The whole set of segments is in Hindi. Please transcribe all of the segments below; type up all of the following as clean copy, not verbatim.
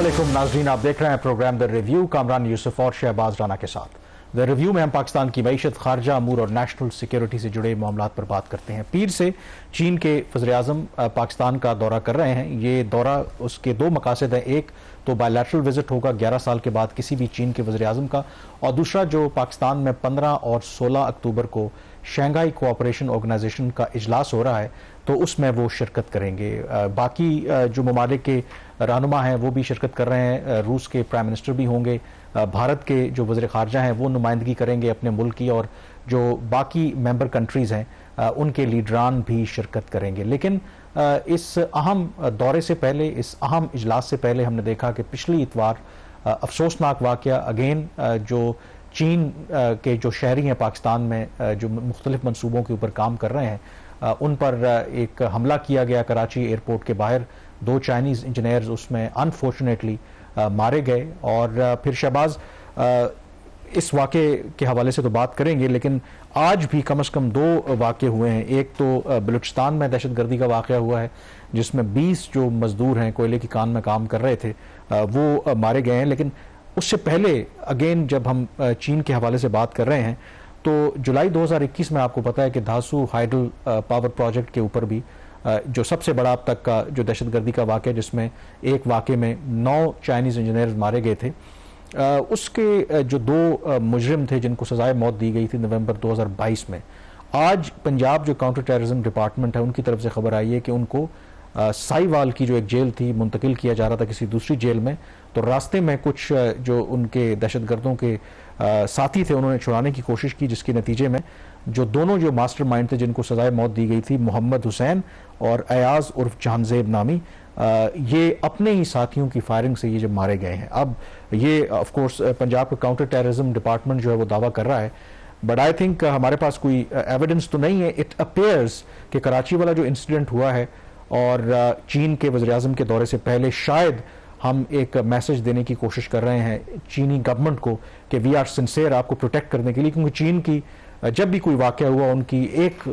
अस्सलामुअलैकुम नाज़रीन, आप देख रहे हैं programme the review Kamran Yusuf और शहबाज राना के साथ। द रिव्यू में हम पाकिस्तान की मईशत, खारजा अमूर और नेशनल सिक्योरिटी से जुड़े मामलात पर बात करते हैं। पीर से चीन के वज़ीर-ए-आज़म पाकिस्तान का दौरा कर रहे हैं। ये दौरा, उसके दो मकासद हैं। एक तो बायलैटरल विजिट होगा 11 साल के बाद किसी भी चीन के वज़ीर-ए-आज़म का, और दूसरा जो पाकिस्तान में 15 और 16 अक्टूबर को शंघाई कोऑपरेशन ऑर्गेनाइजेशन का इजलास हो रहा है, तो उसमें वो शिरकत करेंगे। बाकी जो ममालिक के रहनुमा हैं वो भी शिरकत कर रहे हैं। रूस के प्राइम मिनिस्टर भी होंगे, भारत के जो वज़ीर ख़ारजा हैं वो नुमाइंदगी करेंगे अपने मुल्क की, और जो बाकी मेंबर कंट्रीज़ हैं उनके लीडरान भी शिरकत करेंगे। लेकिन इस अहम दौरे से पहले, इस अहम इजलास से पहले हमने देखा कि पिछली इतवार अफसोसनाक वाक़या अगेन, जो चीन के जो शहरी हैं पाकिस्तान में जो मुख्तलिफ मनसूबों के ऊपर काम कर रहे हैं, उन पर एक हमला किया गया कराची एयरपोर्ट के बाहर। 2 चाइनीज़ इंजीनियर्स उसमें अनफॉर्चुनेटली मारे गए। और फिर शहबाज, इस वाक़े के हवाले से तो बात करेंगे, लेकिन आज भी कम से कम 2 वाक़े हुए हैं। एक तो बलूचिस्तान में दहशतगर्दी का वाक़या हुआ है जिसमें 20 जो मजदूर हैं कोयले की कान में काम कर रहे थे वो मारे गए हैं। लेकिन उससे पहले अगेन जब हम चीन के हवाले से बात कर रहे हैं, तो जुलाई 2021 में आपको पता है कि धासू हाइडल पावर प्रोजेक्ट के ऊपर भी जो सबसे बड़ा अब तक का जो दहशतगर्दी का वाक़या, जिसमें एक वाक़े में 9 चाइनीज़ इंजीनियर्स मारे गए थे, उसके जो 2 मुजरिम थे जिनको सजाए मौत दी गई थी नवंबर 2022 में, आज पंजाब जो काउंटर टेररिज्म डिपार्टमेंट है उनकी तरफ से खबर आई है कि उनको साहिवाल की जो एक जेल थी मुंतकिल किया जा रहा था किसी दूसरी जेल में। तो रास्ते में कुछ जो उनके दहशतगर्दों के साथी थे उन्होंने छुड़ाने की कोशिश की, जिसके नतीजे में जो दोनों जो मास्टरमाइंड थे जिनको सजाए मौत दी गई थी, मोहम्मद हुसैन और अयाज उर्फ जहानजेब नामी, ये अपने ही साथियों की फायरिंग से ये जब मारे गए हैं। अब ये ऑफ कोर्स पंजाब का काउंटर टेररिज्म डिपार्टमेंट जो है वो दावा कर रहा है, बट आई थिंक हमारे पास कोई एविडेंस तो नहीं है। इट अपेयर्स कि कराची वाला जो इंसिडेंट हुआ है और चीन के वज़ीर-ए-आज़म के दौरे से पहले शायद हम एक मैसेज देने की कोशिश कर रहे हैं चीनी गवर्नमेंट को कि वी आर सिंसियर आपको प्रोटेक्ट करने के लिए, क्योंकि चीन की जब भी कोई वाक़या हुआ उनकी एक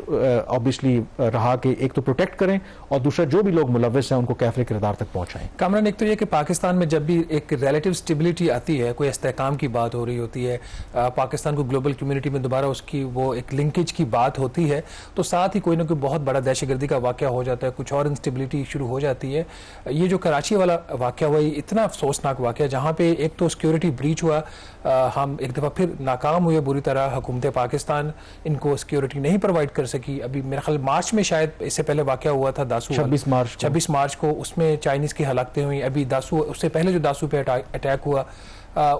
ऑब्वियसली रहा कि एक तो प्रोटेक्ट करें और दूसरा जो भी लोग मुलव्वस हैं उनको कैफ़े किरदार तक पहुंचाएं। कामरान, एक तो ये कि पाकिस्तान में जब भी एक रिलेटिव स्टेबिलिटी आती है, कोई इस्तेहकाम की बात हो रही होती है, पाकिस्तान को ग्लोबल कम्युनिटी में दोबारा उसकी वो एक लिंकेज की बात होती है, तो साथ ही कोई ना कोई बहुत बड़ा दहशतगर्दी का वाक़या हो जाता है, कुछ और इंस्टेबिलिटी शुरू हो जाती है। ये जो कराची वाला वाक़या हुआ, इतना अफसोसनाक वाक़या जहाँ पे एक तो सिक्योरिटी ब्रीच हुआ, हम एक दफ़ा फिर नाकाम हुए बुरी तरह, हुकूमत पाकिस्तान इनको सिक्योरिटी नहीं प्रोवाइड कर सकी। अभी मेरे ख्याल मार्च में शायद इससे पहले वाक़या हुआ था दासू, 26 मार्च को, उसमें चाइनीज़ की हलाकतें हुई। अभी दासू, उससे पहले जो दासू पे अटैक हुआ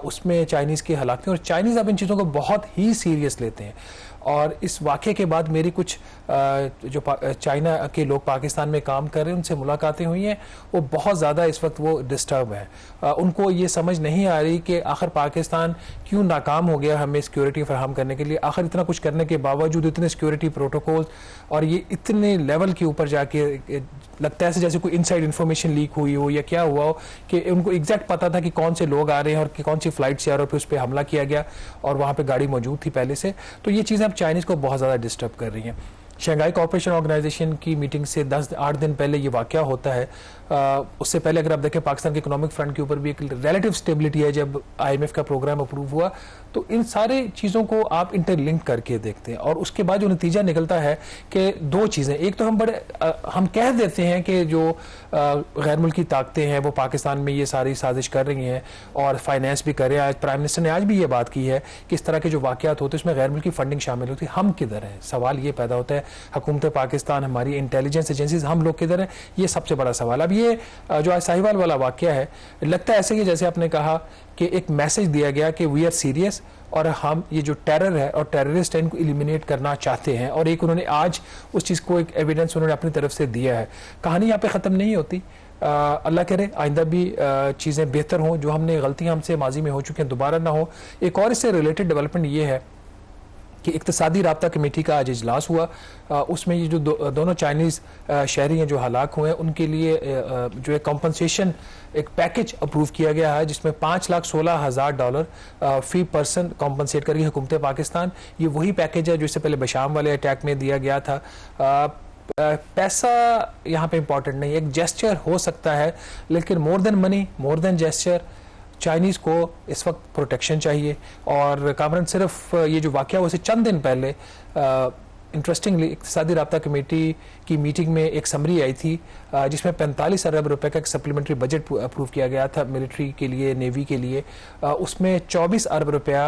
उसमें चाइनीज़ की हलाकतें, और चाइनीज़ अब इन चीज़ों को बहुत ही सीरियस लेते हैं। और इस वाक़े के बाद मेरी कुछ जो चाइना के लोग पाकिस्तान में काम कर रहे हैं उनसे मुलाकातें हुई हैं, वो बहुत ज़्यादा इस वक्त वो डिस्टर्ब है। उनको ये समझ नहीं आ रही कि आखिर पाकिस्तान क्यों नाकाम हो गया हमें सिक्योरिटी फराहम करने के लिए। आखिर इतना कुछ करने के बावजूद, इतने सिक्योरिटी प्रोटोकॉल और ये इतने लेवल के ऊपर जाके लगता है जैसे कोई इनसाइड इन्फॉर्मेशन लीक हुई हो या क्या हुआ हो, कि उनको एग्जैक्ट पता था कि कौन से लोग आ रहे हैं और कि कौन सी फ्लाइट से आ रहे हैं, फिर उस पर हमला किया गया और वहाँ पर गाड़ी मौजूद थी पहले से। तो ये चीज़ें अब चाइनीज़ को बहुत ज़्यादा डिस्टर्ब कर रही हैं। शंघाई कोऑपरेशन ऑर्गेनाइजेशन की मीटिंग से 10-8 दिन पहले ये वाक़या होता है। उससे पहले अगर आप देखें पाकिस्तान के इकोनॉमिक फ्रंट के ऊपर भी एक रिलेटिव स्टेबिलिटी है। जब IMF का प्रोग्राम अप्रूव हुआ तो इन सारे चीज़ों को आप इंटरलिंक करके देखते हैं, और उसके बाद जो नतीजा निकलता है कि 2 चीज़ें, एक तो हम कह देते हैं कि जो गैर मुल्की ताकतें हैं वो पाकिस्तान में ये सारी साजिश कर रही हैं और फाइनेंस भी कर रहे हैं। आज प्राइम मिनिस्टर ने आज भी ये बात की है कि इस तरह के जो वाक़यात होते हैं उसमें गैर मुल्की फंडिंग शामिल होती है। हम किधर हैं? सवाल ये पैदा होता है। हुकूमत पाकिस्तान, हमारी इंटेलिजेंस एजेंसीज, हम लोग किधर हैं? ये सबसे बड़ा सवाल। अब ये जो आज साहिवाल वाला वाक़या है, लगता है ऐसे कि जैसे आपने कहा कि एक मैसेज दिया गया कि वी आर सीरियस और हम ये जो टेरर है और टेररिस्ट है इनको एलिमिनेट करना चाहते हैं, और एक उन्होंने आज उस चीज़ को एक एविडेंस उन्होंने अपनी तरफ से दिया है। कहानी यहाँ पे ख़त्म नहीं होती। अल्लाह करे आइंदा भी चीज़ें बेहतर हों, जो हमने गलतियाँ हमसे माजी में हो चुकी हैं दोबारा ना हो। एक और इससे रिलेटेड डेवलपमेंट ये है कि इक़्तिसादी राब्ता कमेटी का आज इजलास हुआ। उसमें ये जो दोनों चाइनीज़ शहरी हैं जो हलाक हुए हैं उनके लिए जो है कॉम्पनसेशन एक पैकेज अप्रूव किया गया है, जिसमें $5,16,000 फी पर्सन कॉम्पनसेट करेगी हुकूमत पाकिस्तान। ये वही पैकेज है जो इससे पहले बशाम वाले अटैक में दिया गया था। पैसा यहाँ पे इंपॉर्टेंट नहीं है, एक जेस्चर हो सकता है, लेकिन more than money, more than gesture, Chinese को इस वक्त प्रोटेक्शन चाहिए। और कामरान सिर्फ ये जो वाक़या हुआ, चंद दिन पहले इंटरेस्टिंगली इक़्तिसादी राब्ता कमेटी की मीटिंग में एक समरी आई थी जिसमें 45 अरब रुपए का एक सप्लीमेंट्री बजट अप्रूव किया गया था मिलिट्री के लिए, नेवी के लिए। उसमें 24 अरब रुपया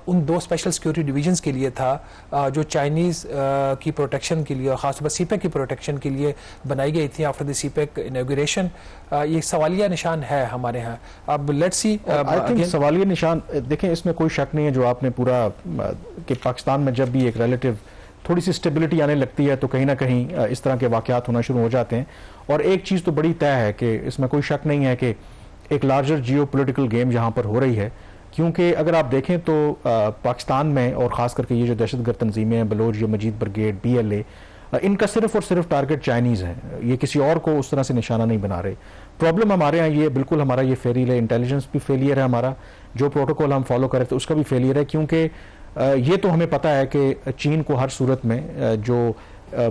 उन 2 स्पेशल सिक्योरिटी डिवीजन्स के लिए था जो चाइनीज़ की प्रोटेक्शन के लिए और ख़ासतौर पर सीपेक की प्रोटेक्शन के लिए बनाई गई थी आफ्टर द सीपेक इनॉग्रेशन। ये सवालिया निशान है हमारे यहाँ। अब लेट्स सी, आई थिंक सवालिया निशान, देखें इसमें कोई शक नहीं है जो आपने पूरा कि पाकिस्तान में जब भी एक रिलेटिव थोड़ी सी स्टेबिलिटी आने लगती है तो कहीं ना कहीं इस तरह के वाक़यात होना शुरू हो जाते हैं। और एक चीज़ तो बड़ी तय है कि इसमें कोई शक नहीं है कि एक लार्जर जियो पोलिटिकल गेम यहाँ पर हो रही है, क्योंकि अगर आप देखें तो पाकिस्तान में और ख़ास करके ये जो दहशतगर्द तंजीमें हैं, बलोच जो मजीद ब्रिगेड, BLA, इनका सिर्फ और सिर्फ टारगेट चाइनीज़ है, ये किसी और को उस तरह से निशाना नहीं बना रहे। प्रॉब्लम हमारे यहाँ ये बिल्कुल हमारा ये फेलियर है, इंटेलिजेंस भी फेलियर है, हमारा जो प्रोटोकॉल हम फॉलो कर रहे थे उसका भी फेलियर है, क्योंकि ये तो हमें पता है कि चीन को हर सूरत में जो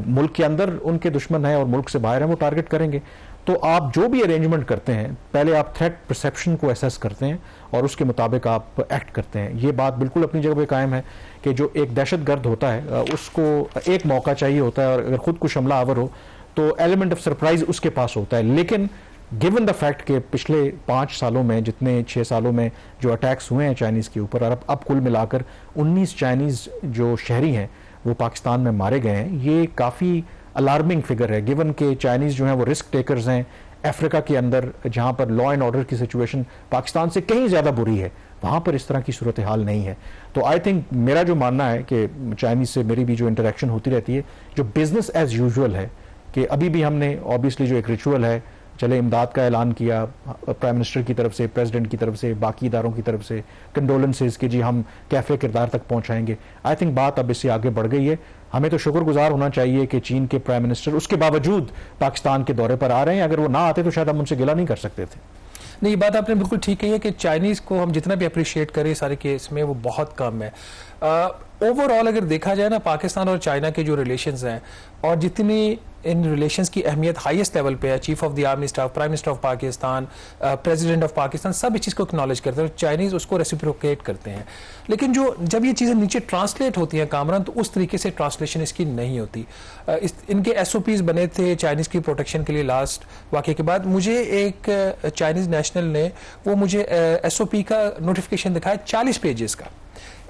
मुल्क के अंदर उनके दुश्मन हैं और मुल्क से बाहर हैं वो टारगेट करेंगे। तो आप जो भी अरेंजमेंट करते हैं पहले आप थ्रेट परसेप्शन को असेस करते हैं और उसके मुताबिक आप एक्ट करते हैं। ये बात बिल्कुल अपनी जगह पे कायम है कि जो एक दहशतगर्द होता है उसको एक मौका चाहिए होता है और अगर खुद कुछ हमला आवर हो तो एलिमेंट ऑफ सरप्राइज उसके पास होता है। लेकिन गिवन द फैक्ट के पिछले 5 सालों में जितने 6 सालों में जो अटैक्स हुए हैं चाइनीज़ के ऊपर, और अब कुल मिलाकर 19 चाइनीज़ जो शहरी हैं वो पाकिस्तान में मारे गए हैं, ये काफ़ी अलार्मिंग फिगर है। गिवन के चाइनीज़ जो हैं वो रिस्क टेकर्स हैं अफ्रीका के अंदर, जहाँ पर लॉ एंड ऑर्डर की सिचुएशन पाकिस्तान से कहीं ज़्यादा बुरी है, वहाँ पर इस तरह की सूरत हाल नहीं है। तो आई थिंक मेरा जो मानना है कि चाइनीज़ से मेरी भी जो इंटरेक्शन होती रहती है, जो बिजनेस एज यूजुअल है, कि अभी भी हमने ऑब्वियसली जो एक रिचुअल है, चले इमदाद का ऐलान किया प्राइम मिनिस्टर की तरफ से, प्रेसिडेंट की तरफ से, बाकी इदारों की तरफ से कंडोलेंसेज कि जी हम कैफे किरदार तक पहुंचाएंगे। आई थिंक बात अब इससे आगे बढ़ गई है। हमें तो शुक्रगुजार होना चाहिए कि चीन के प्राइम मिनिस्टर उसके बावजूद पाकिस्तान के दौरे पर आ रहे हैं। अगर वो ना आते तो शायद हम उनसे गिला नहीं कर सकते थे। नहीं, ये बात आपने बिल्कुल ठीक कही है कि चाइनीज़ को हम जितना भी अप्रिशिएट करें सारे केस में वो बहुत कम है। ओवरऑल अगर देखा जाए ना, पाकिस्तान और चाइना के जो रिलेशंस हैं और जितनी इन रिलेशंस की अहमियत हाईएस्ट लेवल पे है, chief of the army staff, prime minister of Pakistan, president of Pakistan, सब इस चीज़ को एक्नॉलेज करते हैं और चाइनीज़ उसको रेसिप्रोकेट करते हैं। लेकिन जब ये चीज़ें नीचे ट्रांसलेट होती हैं कामरान, तो उस तरीके से ट्रांसलेशन इसकी नहीं होती। इनके SOPs बने थे चाइनीज़ की प्रोटेक्शन के लिए लास्ट वाक़े के बाद। मुझे एक चाइनीज़ नेशनल ने वो मुझे SOP का नोटिफिकेशन दिखाया 40 पेजेस का।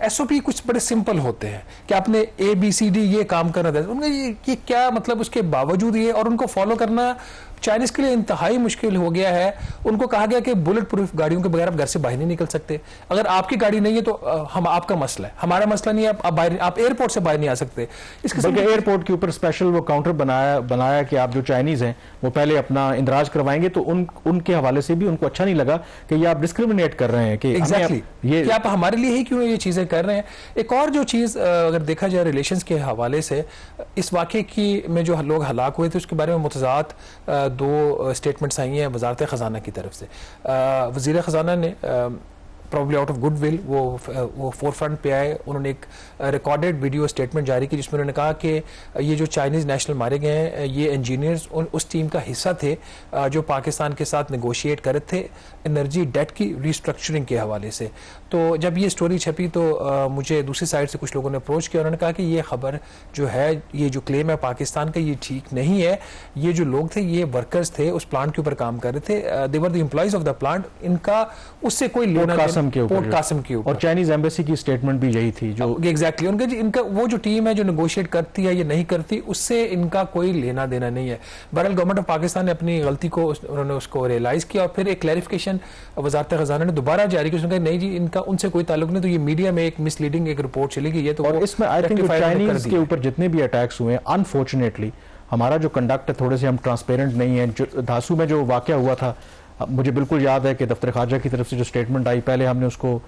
SOP कुछ बड़े सिंपल होते हैं कि आपने ABCD ये काम करना था, उनका ये क्या मतलब, उसके बावजूद ये, और उनको फॉलो करना चाइनीज़ के लिए इंतहाई मुश्किल हो गया है। उनको कहा गया कि बुलेट प्रूफ गाड़ियों के बगैर आप घर से बाहर नहीं निकल सकते। अगर आपकी गाड़ी नहीं है तो हम आपका मसला है, हमारा मसला नहीं है। आप एयरपोर्ट से बाहर नहीं आ सकते। इसके बल्कि एयरपोर्ट के ऊपर स्पेशल वो काउंटर बनाया कि आप जो चाइनीज़ हैं वो पहले अपना इंदराज करवाएंगे, तो उनके हवाले से भी उनको अच्छा नहीं लगा कि ये आप डिस्क्रिमिनेट कर रहे हैं कि एग्जैक्टली कि आप हमारे लिए ही क्यों ये चीज़ें कर रहे हैं। एक और जो चीज़ अगर देखा जाए रिलेशंस के हवाले से, इस वाक़े की में जो लोग हलाक हुए थे उसके बारे में मुतज़ाद 2 स्टेटमेंट्स आई हैं वज़ारत ख़जाना की तरफ से। वज़ीर ख़जाना ने प्रॉब्ली आउट ऑफ गुडविल वो फोरफ्रंट पे आए, उन्होंने एक रिकॉर्डेड वीडियो स्टेटमेंट जारी की जिसमें उन्होंने कहा कि ये जो चाइनीज़ नेशनल मारे गए हैं ये इंजीनियर्स उस टीम का हिस्सा थे जो पाकिस्तान के साथ नेगोशिएट कर रहे थे एनर्जी डेट की रिस्ट्रक्चरिंग के हवाले से। तो जब ये स्टोरी छपी तो मुझे दूसरी साइड से कुछ लोगों ने अप्रोच किया, उन्होंने कहा कि ये खबर जो है, ये जो क्लेम है पाकिस्तान का, ये ठीक नहीं है। ये जो लोग थे ये वर्कर्स थे, उस प्लांट के ऊपर काम कर रहे थे, they were the employees of the plant, इनका उससे कोई लेना पोर्ट कासिम के ऊपर। और चाइनीज एम्बेसी की स्टेटमेंट भी यही थी जो एग्जैक्टली इनका वो जो टीम है जो नेगोशिएट करती है या नहीं करती, उससे इनका कोई लेना देना नहीं है। बहरहाल गवर्नमेंट ऑफ पाकिस्तान ने अपनी गलती को उन्होंने उसको रियलाइज किया और फिर एक क्लैरिफिकेशन वज़ारत ख़ज़ाना ने दोबारा जारी की। उसने कहा नहीं जी, इनका उनसे कोई ताल्लुक नहीं। तो ये मीडिया में एक मिसलीडिंग एक रिपोर्ट चली गई है। तो और इसमें आई थिंक चाइनीज के ऊपर जितने भी अटैक्स हुए हैं, अनफॉर्चुनेटली हमारा जो कंडक्ट है थोड़े से हम ट्रांसपेरेंट नहीं है। जो धासू में जो वाकया हुआ था, मुझे बिल्कुल याद है कि दफ्तर खारजा की तरफ से जो स्टेटमेंट आई, पहले हमने उसको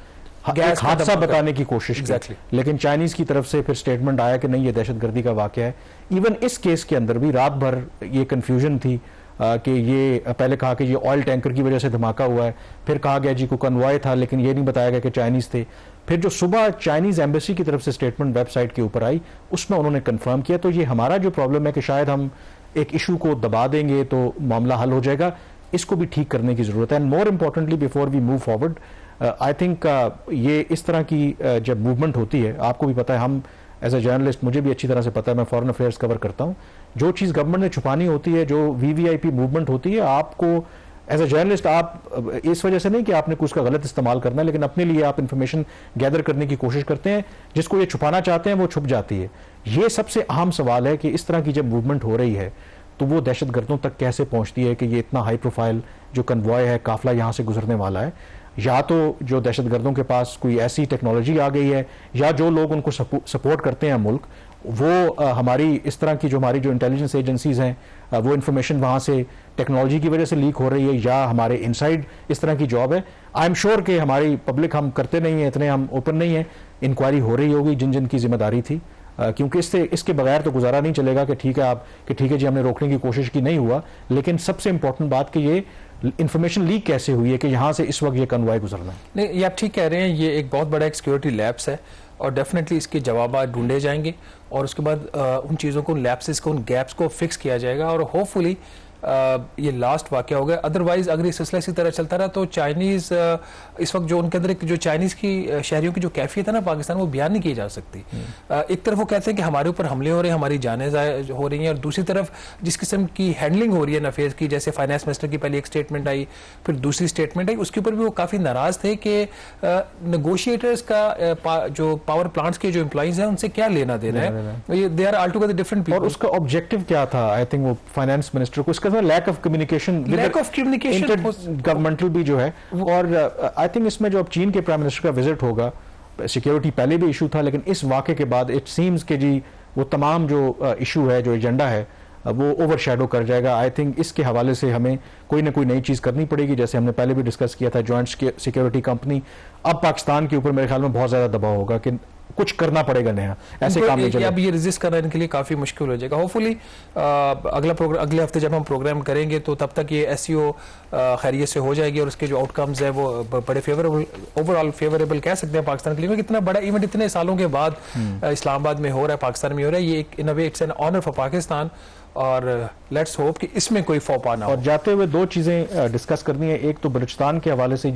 हादसा बताने की कोशिश की, लेकिन चाइनीज की तरफ से फिर स्टेटमेंट आया कि नहीं, ये दहशतगर्दी का वाकया है। इवन इस केस के अंदर भी रात भर ये कंफ्यूजन थी कि ये पहले कहा कि ये ऑयल टैंकर की वजह से धमाका हुआ है, फिर कहा गया जी को कन्वॉय था, लेकिन ये नहीं बताया गया कि चाइनीज़ थे। फिर जो सुबह चाइनीज़ एम्बेसी की तरफ से स्टेटमेंट वेबसाइट के ऊपर आई, उसमें उन्होंने कंफर्म किया। तो ये हमारा जो प्रॉब्लम है कि शायद हम एक इशू को दबा देंगे तो मामला हल हो जाएगा, इसको भी ठीक करने की ज़रूरत है। And more importantly before we move forward, I think ये इस तरह की जब मूवमेंट होती है, आपको भी पता है, हम एज ए जर्नलिस्ट, मुझे भी अच्छी तरह से पता है, मैं फॉरेन अफेयर्स कवर करता हूँ, जो चीज़ गवर्नमेंट ने छुपानी होती है, जो वीवीआईपी मूवमेंट होती है, आपको एज ए जर्नलिस्ट आप इस वजह से नहीं कि आपने कुछ का गलत इस्तेमाल करना है, लेकिन अपने लिए आप इंफॉर्मेशन गैदर करने की कोशिश करते हैं, जिसको ये छुपाना चाहते हैं वो छुप जाती है। ये सबसे अहम सवाल है कि इस तरह की जब मूवमेंट हो रही है तो वो दहशतगर्दों तक कैसे पहुंचती है कि ये इतना हाई प्रोफाइल जो कन्वॉय है, काफिला यहाँ से गुजरने वाला है, या तो जो दहशतगर्दों के पास कोई ऐसी टेक्नोलॉजी आ गई है, या जो लोग उनको सपोर्ट करते हैं मुल्क, वो हमारी इस तरह की जो हमारी जो इंटेलिजेंस एजेंसीज हैं, वो इन्फॉर्मेशन वहाँ से टेक्नोलॉजी की वजह से लीक हो रही है, या हमारे इनसाइड इस तरह की जॉब है। आई एम श्योर कि हमारी पब्लिक, हम करते नहीं है इतने, हम ओपन नहीं है, इंक्वायरी हो रही होगी जिन जिन की जिम्मेदारी थी, क्योंकि इसके बगैर तो गुजारा नहीं चलेगा कि ठीक है जी हमने रोकने की कोशिश की, नहीं हुआ। लेकिन सबसे इंपॉर्टेंट बात कि ये इंफॉर्मेशन लीक कैसे हुई है कि यहाँ से इस वक्त ये कन्वॉय गुजरना है। नहीं, ये आप ठीक कह रहे हैं, ये एक बहुत बड़ा एक सिक्योरिटी लैप्स है और डेफिनेटली इसके जवाब ढूंढे जाएंगे और उसके बाद उन चीज़ों को, उन लैप्सेस को, उन गैप्स को फिक्स किया जाएगा और होपफुली ये लास्ट वाक़या हो गया। अदरवाइज अगर ये सिलसिला इसी तरह चलता रहा तो चाइनीज़ इस वक्त जो उनके अंदर जो चाइनीज़ की शहरियों की जो कैफियत है ना पाकिस्तान, वो बयान नहीं की जा सकती। एक तरफ वो कहते हैं कि हमारे ऊपर हमले हो रहे हैं, हमारी जानें हो रही हैं, और दूसरी तरफ जिस किस्म की हैंडलिंग हो रही है अफेयर्स की, जैसे फाइनेंस मिनिस्टर की पहले एक स्टेटमेंट आई, फिर दूसरी स्टेटमेंट आई, उसके ऊपर भी वो काफ़ी नाराज़ थे कि नेगोशिएटर्स का जो पावर प्लांट्स के जो एम्प्लॉइज हैं उनसे क्या लेना देना है, they are all together different people. और उसका ऑब्जेक्टिव क्या था? आई थिंक वो फाइनेंस मिनिस्टर को लैक ऑफ कम्युनिकेशन गवर्नमेंटल भी जो है। और आई थिंक इसमें जो अब चीन के प्राइम मिनिस्टर का विजिट होगा, सिक्योरिटी पहले भी इशू था, लेकिन इस वाक़े के बाद इट सीम्स के जी वो तमाम जो इशू है, जो एजेंडा है, वो ओवरशैडो कर जाएगा। आई थिंक इसके हवाले से हमें कोई ना कोई नई चीज़ करनी पड़ेगी, जैसे हमने पहले भी डिस्कस किया था, जॉइंट सिक्योरिटी कंपनी। अब पाकिस्तान के ऊपर मेरे ख्याल में बहुत ज़्यादा दबाव होगा कि कुछ करना पड़ेगा नया, ऐसे काम नहीं चलेगा। अब ये रेजिस्ट करना इनके लिए काफ़ी मुश्किल हो जाएगा। होपफुली अगले हफ्ते जब हम प्रोग्राम करेंगे तो तब तक ये एसईओ खैरियत से हो जाएगी और उसके जो आउटकम्स है वो बड़े फेवरेबल, ओवरऑल फेवरेबल कह सकते हैं पाकिस्तान के लिए। कितना बड़ा इवेंट इतने सालों के बाद इस्लामाबाद में हो रहा है, पाकिस्तान में हो रहा है, ये in a way it's an honour for Pakistan और लेट्स होप कि इसमें कोई फौपा ना हो। और जाते हुए दो चीज़ें डिस्कस करनी है। एक तो बलूचिस्तान के हवाले से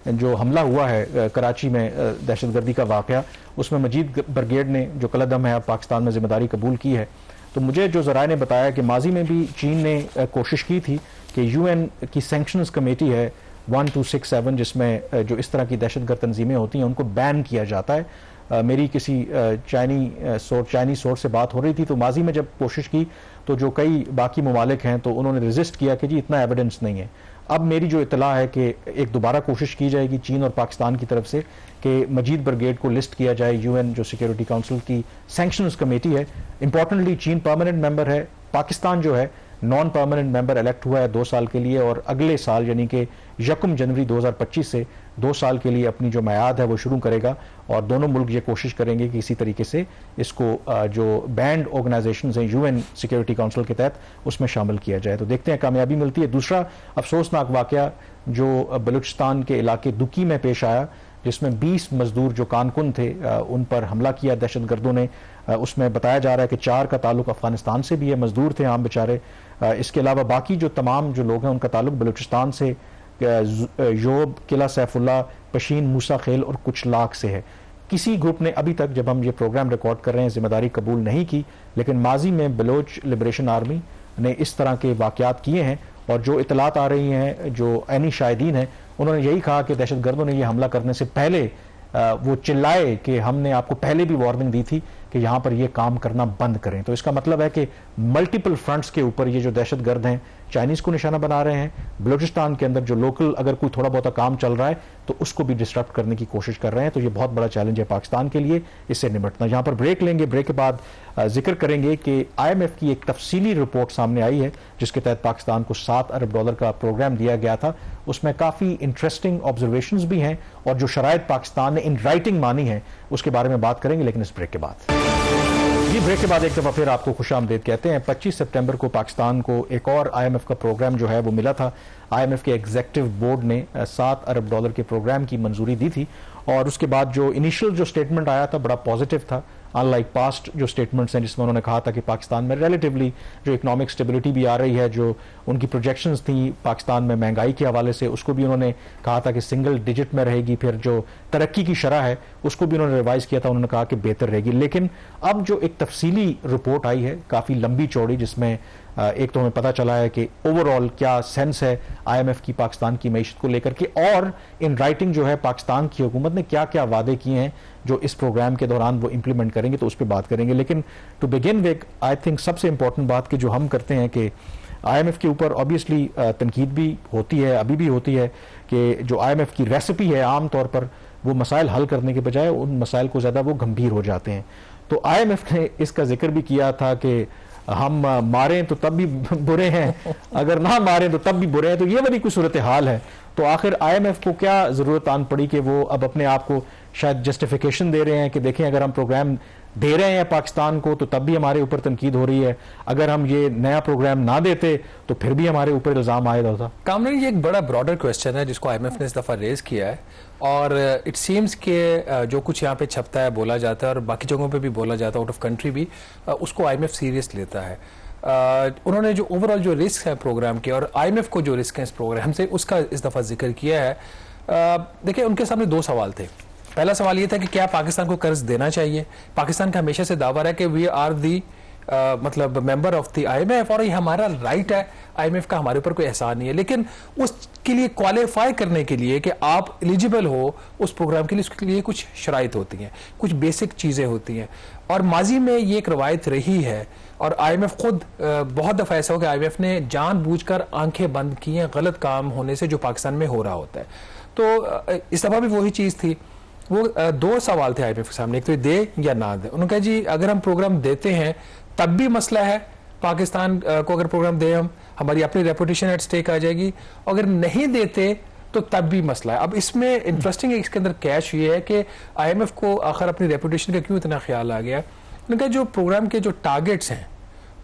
जो हमला हुआ है कराची में, दहशतगर्दी का वाक़या, उसमें मजीद ब्रिगेड ने जो कलदम है पाकिस्तान में जिम्मेदारी कबूल की है। तो मुझे जो ज़राए ने बताया कि माजी में भी चीन ने कोशिश की थी कि यूएन की सैंक्शंस कमेटी है 1267, जिसमें जो इस तरह की दहशतगर्द तंजीमें होती हैं उनको बैन किया जाता है। मेरी किसी चाइनी सोर्स से बात हो रही थी, तो माजी में जब कोशिश की तो जो कई बाकी ममालिक हैं तो उन्होंने रेजिस्ट किया कि जी इतना एविडेंस नहीं है। अब मेरी जो इतला है कि एक दोबारा कोशिश की जाएगी चीन और पाकिस्तान की तरफ से कि मजीद ब्रिगेड को लिस्ट किया जाए। यूएन जो सिक्योरिटी काउंसिल की सैंक्शंस कमेटी है, इंपॉर्टेंटली चीन परमानेंट मेंबर है, पाकिस्तान जो है नॉन परमानेंट मेंबर इलेक्ट हुआ है 2 साल के लिए, और अगले साल यानी कि 1 जनवरी 2025 से 2 साल के लिए अपनी जो मियाद है वो शुरू करेगा। और दोनों मुल्क ये कोशिश करेंगे कि इसी तरीके से इसको जो बैंड ऑर्गेनाइजेशंस हैं यूएन सिक्योरिटी काउंसिल के तहत उसमें शामिल किया जाए। तो देखते हैं कामयाबी मिलती है। दूसरा अफसोसनाक वाक़या जो बलूचिस्तान के इलाके दुकी में पेश आया, जिसमें 20 मजदूर जो कानकुन थे उन पर हमला किया दहशतगर्दों ने। उसमें बताया जा रहा है कि 4 का ताल्लुक अफगानिस्तान से भी है, मजदूर थे आम बेचारे। इसके अलावा बाकी जो तमाम जो लोग हैं उनका ताल्लुक बलूचिस्तान से, योब, किला सैफुल्ला, पशीन, मूसा खेल और कुछ लाख से है। किसी ग्रुप ने अभी तक, जब हम ये प्रोग्राम रिकॉर्ड कर रहे हैं, जिम्मेदारी कबूल नहीं की, लेकिन माजी में बलोच लिबरेशन आर्मी ने इस तरह के वाक़यात किए हैं। और जो इतलात आ रही हैं, जो ऐनी शाहिदीन हैं, उन्होंने यही कहा कि दहशतगर्दों ने यह हमला करने से पहले वो चिल्लाए कि हमने आपको पहले भी वार्निंग दी थी कि यहाँ पर ये काम करना बंद करें। तो इसका मतलब है कि मल्टीपल फ्रंट्स के ऊपर ये जो दहशतगर्द हैं चाइनीज़ को निशाना बना रहे हैं। बलूचिस्तान के अंदर जो लोकल अगर कोई थोड़ा बहुत काम चल रहा है तो उसको भी डिस्टर्ब करने की कोशिश कर रहे हैं। तो ये बहुत बड़ा चैलेंज है पाकिस्तान के लिए, इससे निपटना। यहाँ पर ब्रेक लेंगे, ब्रेक के बाद जिक्र करेंगे कि IMF की एक तफसीली रिपोर्ट सामने आई है जिसके तहत पाकिस्तान को $7 अरब का प्रोग्राम दिया गया था। उसमें काफ़ी इंटरेस्टिंग ऑब्जर्वेशंस भी हैं और जो शराइत पाकिस्तान ने इन राइटिंग मानी है उसके बारे में बात करेंगे, लेकिन इस ब्रेक के बाद। जी, ब्रेक के बाद एक दफ़ा फिर आपको खुशामदीद कहते हैं। 25 सितंबर को पाकिस्तान को एक और IMF का प्रोग्राम जो है वो मिला था। IMF के एग्जीक्यूटिव बोर्ड ने $7 अरब के प्रोग्राम की मंजूरी दी थी और उसके बाद जो इनिशियल जो स्टेटमेंट आया था बड़ा पॉजिटिव था, अनलाइक पास्ट जो स्टेटमेंट्स हैं जिसमें उन्होंने कहा था कि पाकिस्तान में रिलेटिवली जो इकोनॉमिक स्टेबिलिटी भी आ रही है, जो उनकी प्रोजेक्शंस थी पाकिस्तान में महंगाई के हवाले से, उसको भी उन्होंने कहा था कि सिंगल डिजिट में रहेगी। फिर जो तरक्की की शरह है उसको भी उन्होंने रिवाइज किया था, उन्होंने कहा कि बेहतर रहेगी। लेकिन अब जो एक तफसीली रिपोर्ट आई है काफ़ी लंबी चौड़ी, जिसमें एक तो हमें पता चला है कि ओवरऑल क्या सेंस है IMF की पाकिस्तान की मईशत को लेकर के, और इन राइटिंग जो है पाकिस्तान की हुकूमत ने क्या क्या वादे किए हैं जो इस प्रोग्राम के दौरान वो इंप्लीमेंट करेंगे, तो उस पर बात करेंगे। लेकिन to begin with I think सबसे इंपॉर्टेंट बात कि जो हम करते हैं कि IMF के ऊपर ऑब्वियसली तनकीद भी होती है, अभी भी होती है, कि जो IMF की रेसिपी है आम तौर पर वो मसाइल हल करने के बजाय उन मसाइल को ज़्यादा वो गंभीर हो जाते हैं। तो IMF ने इसका जिक्र भी किया था कि हम मारें तो तब भी बुरे हैं, अगर ना मारें तो तब भी बुरे हैं। तो ये वाली कोई सूरत हाल है। तो आखिर IMF को क्या ज़रूरत आन पड़ी कि वो अब अपने आप को शायद जस्टिफिकेशन दे रहे हैं कि देखें अगर हम प्रोग्राम दे रहे हैं पाकिस्तान को तो तब भी हमारे ऊपर तनकीद हो रही है, अगर हम ये नया प्रोग्राम ना देते तो फिर भी हमारे ऊपर इल्ज़ाम आएगा होता। कामरान, ये एक बड़ा ब्रॉडर क्वेश्चन है जिसको IMF ने इस दफ़ा रेज किया है और इट सीम्स के जो कुछ यहाँ पे छपता है, बोला जाता है और बाकी जगहों पे भी बोला जाता है, आउट ऑफ कंट्री भी, उसको IMF सीरियस लेता है। उन्होंने जो ओवरऑल जो रिस्क है प्रोग्राम के और IMF को जो रिस्क है इस प्रोग्राम से, उसका इस दफ़ा जिक्र किया है। देखिए, उनके सामने दो सवाल थे। पहला सवाल ये था कि क्या पाकिस्तान को कर्ज देना चाहिए। पाकिस्तान का हमेशा से दावा है कि वी आर दी मतलब मेंबर ऑफ द IMF और ये हमारा राइट है, IMF का हमारे ऊपर कोई एहसान नहीं है। लेकिन उसके लिए क्वालिफाई करने के लिए कि आप एलिजिबल हो उस प्रोग्राम के लिए, उसके लिए कुछ शराइत होती हैं, कुछ बेसिक चीज़ें होती हैं और माजी में ये एक रवायत रही है और IMF खुद बहुत दफ़ा ऐसा हो कि IMF ने जानबूझकर आंखें बंद की हैं गलत काम होने से जो पाकिस्तान में हो रहा होता है। तो इस दफ़ा भी वही चीज़ थी। वो दो सवाल थे IMF के सामने, एक तो दे या ना दे। उन्होंने कहा जी अगर हम प्रोग्राम देते हैं तब भी मसला है, पाकिस्तान को अगर प्रोग्राम दे हम, हमारी अपनी रेपुटेशन एट स्टेक आ जाएगी, अगर नहीं देते तो तब भी मसला है। अब इसमें इंटरेस्टिंग है, इसके अंदर कैश ये है कि IMF को आखिर अपनी रेपुटेशन का क्यों इतना ख्याल आ गया। उन्होंने कहा जो प्रोग्राम के जो टारगेट्स हैं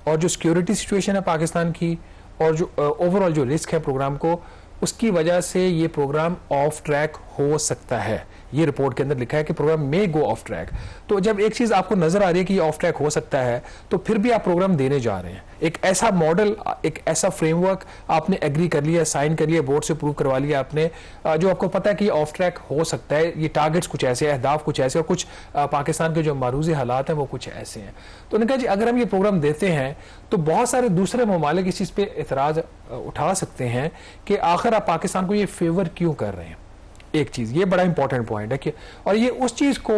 और जो सिक्योरिटी सिचुएशन है पाकिस्तान की और जो ओवरऑल जो रिस्क है प्रोग्राम को, उसकी वजह से ये प्रोग्राम ऑफ ट्रैक हो सकता है। ये रिपोर्ट के अंदर लिखा है कि programme may go off track. तो जब एक चीज आपको नजर आ रही है कि ये ऑफ ट्रैक हो सकता है तो फिर भी आप प्रोग्राम देने जा रहे हैं। एक ऐसा मॉडल, एक ऐसा फ्रेमवर्क आपने एग्री कर लिया, साइन कर लिया, बोर्ड से अप्रूव करवा लिया आपने, जो आपको पता है कि ऑफ ट्रैक हो सकता है। ये टारगेट्स कुछ ऐसे, अहदाफ कुछ ऐसे और कुछ पाकिस्तान के जो मारूजी हालात हैं वो कुछ ऐसे हैं। तो उन्होंने कहा जी अगर हम ये प्रोग्राम देते हैं तो बहुत सारे दूसरे ममालिक इस चीज पे एतराज उठा सकते हैं कि आखिर आप पाकिस्तान को ये फेवर क्यों कर रहे हैं। एक चीज ये बड़ा इंपॉर्टेंट पॉइंट है कि, और ये उस चीज को